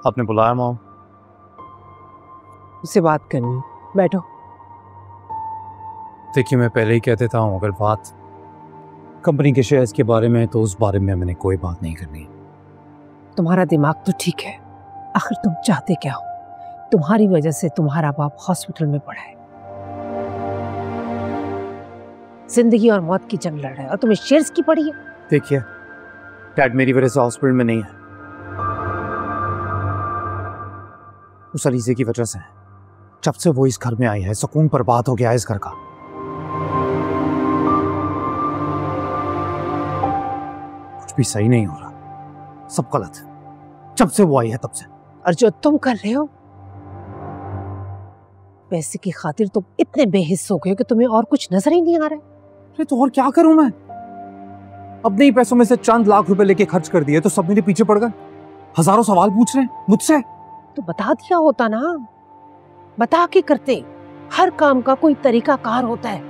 आपने बुलाया मॉम? उससे बात करनी, बैठो। देखिए, मैं पहले ही कह देता हूँ, अगर बात कंपनी के शेयर्स के बारे में तो उस बारे में मैंने कोई बात नहीं करनी। तुम्हारा दिमाग तो ठीक है, आखिर तुम चाहते क्या हो? तुम्हारी वजह से तुम्हारा बाप हॉस्पिटल में पड़ा है, जिंदगी और मौत की जंग लड़ रहा है, और तुम्हें शेयर्स की पड़ी है। देखिए, डैड मेरी वजह से हॉस्पिटल में नहीं है, उस अलीज़े की वजह से। जब से वो इस घर में आई है सुकून बर्बाद हो गया है इस घर का। कुछ भी सही नहीं हो रहा, सब गलत, जब से वो आई है तब से। और जो तुम कर रहे हो, पैसे की खातिर तुम इतने बेहिस हो गए कि तुम्हें और कुछ नजर ही नहीं आ रहा है। अरे तो और क्या करूं मैं? अपने ही पैसों में से चंद लाख रुपए लेके खर्च कर दिए तो सब मेरे पीछे पड़ गए, हजारों सवाल पूछ रहे हैं मुझसे। तो बता दिया होता ना, बता के करते। हर काम का कोई तरीका कार होता है,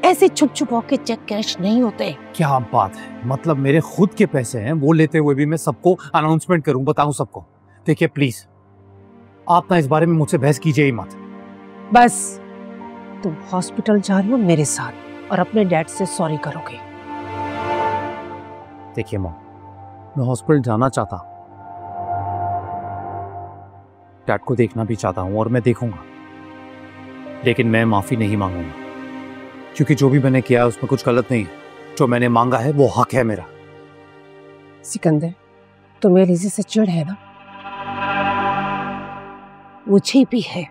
ऐसे छुप छुप होके चेक कैश नहीं होते। क्या बात है, मतलब मेरे खुद के पैसे हैं, वो लेते हुए भी मैं सबको अनाउंसमेंट करूं, बताऊं सबको? देखिए प्लीज, आप ना इस बारे में मुझसे बहस कीजिए ही मत। बस तुम हॉस्पिटल जा रही हो मेरे साथ, और अपने डैड से सॉरी करोगे। देखिए मॉम, मैं हॉस्पिटल जाना चाहता, डैड को देखना भी चाहता हूं और मैं देखूंगा, लेकिन मैं माफी नहीं मांगूंगा, क्योंकि जो भी मैंने किया है उसमें कुछ गलत नहीं है। जो मैंने मांगा है वो हक है मेरा। सिकंदर, तुम्हें अलीज़े से चिढ़ है ना? मुझे भी है,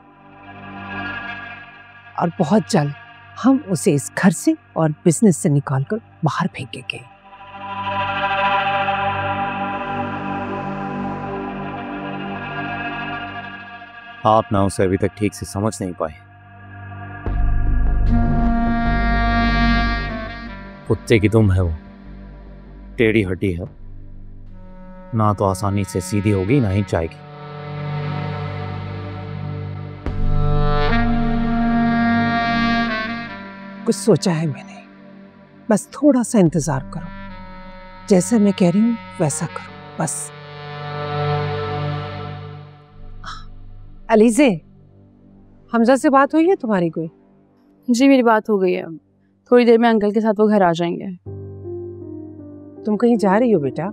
और बहुत जल्द हम उसे इस घर से और बिजनेस से निकालकर बाहर फेंकेंगे। आप ना उसे अभी तक ठीक से समझ नहीं पाए। कुत्ते की दुम है वो, टेढ़ी हड्डी है, ना तो आसानी से सीधी होगी ना ही जाएगी। कुछ सोचा है मैंने, बस थोड़ा सा इंतजार करो, जैसा मैं कह रही हूँ वैसा करो बस। अलीज़े, हमजा से बात हुई है तुम्हारी कोई? जी मेरी बात हो गई है, थोड़ी देर में अंकल के साथ वो घर आ जाएंगे। तुम कहीं जा रही हो बेटा?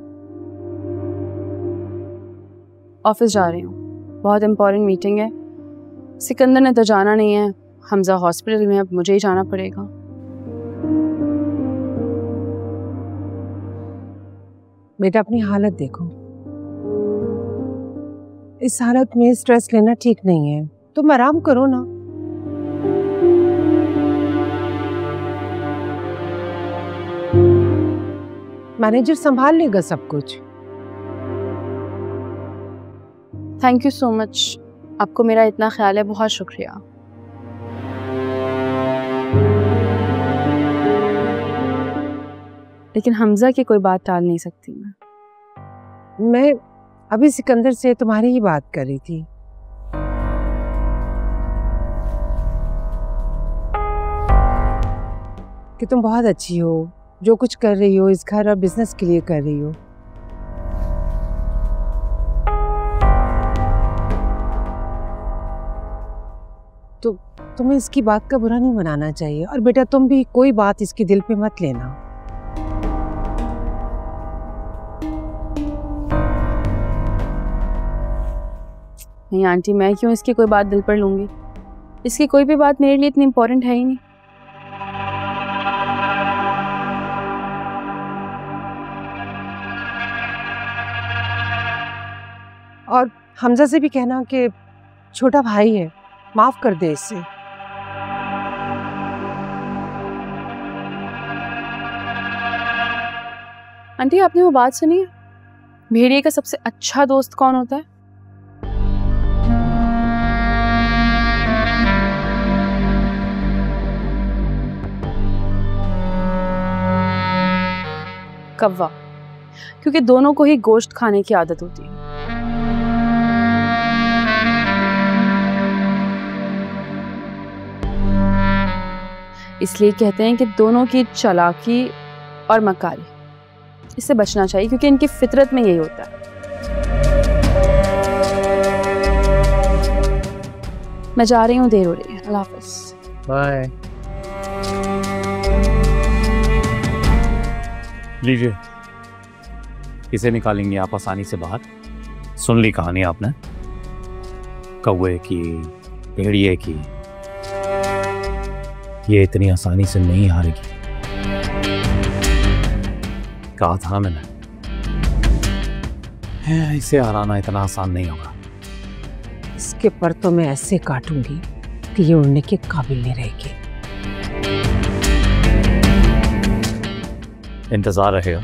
ऑफिस जा रही हूँ, बहुत इम्पोर्टेंट मीटिंग है। सिकंदर ने तो जाना नहीं है, हमजा हॉस्पिटल में, अब मुझे ही जाना पड़ेगा। बेटा अपनी हालत देखो, इस हालत में स्ट्रेस लेना ठीक नहीं है, तुम आराम करो ना। मैनेजर संभाल लेगा सब कुछ। थैंक यू सो मच, आपको मेरा इतना ख्याल है, बहुत शुक्रिया। लेकिन हमजा की कोई बात टाल नहीं सकती मैं अभी सिकंदर से तुम्हारी ही बात कर रही थी। कि तुम बहुत अच्छी हो, जो कुछ कर रही हो इस घर और बिजनेस के लिए कर रही हो। तो तुम्हें इसकी बात का बुरा नहीं मनाना चाहिए, और बेटा तुम भी कोई बात इसके दिल पे मत लेना। नहीं आंटी, मैं क्यों इसकी कोई बात दिल पर लूंगी? इसकी कोई भी बात मेरे लिए इतनी इम्पोर्टेंट है ही नहीं। और हमजा से भी कहना कि छोटा भाई है, माफ कर दे इससे। आंटी आपने वो बात सुनी है, भेड़िए का सबसे अच्छा दोस्त कौन होता है? कौवा, क्योंकि दोनों को ही गोश्त खाने की आदत होती है। इसलिए कहते हैं कि दोनों की चालाकी और मकारी, इससे बचना चाहिए, क्योंकि इनकी फितरत में यही होता है। मैं जा रही हूँ, देर हो रही है। अल्लाह हाफिज़। बाय। लीजिए, इसे निकालेंगे आप आसानी से बाहर। सुन ली कहानी आपने, कौवे की, भेड़िए की। ये इतनी आसानी से नहीं हारेगी। कहा था मैंने, इसे हराना इतना आसान नहीं होगा। इसके पर तो मैं ऐसे काटूंगी कि ये उड़ने के काबिल नहीं रहेगी। इंतजार रहेगा।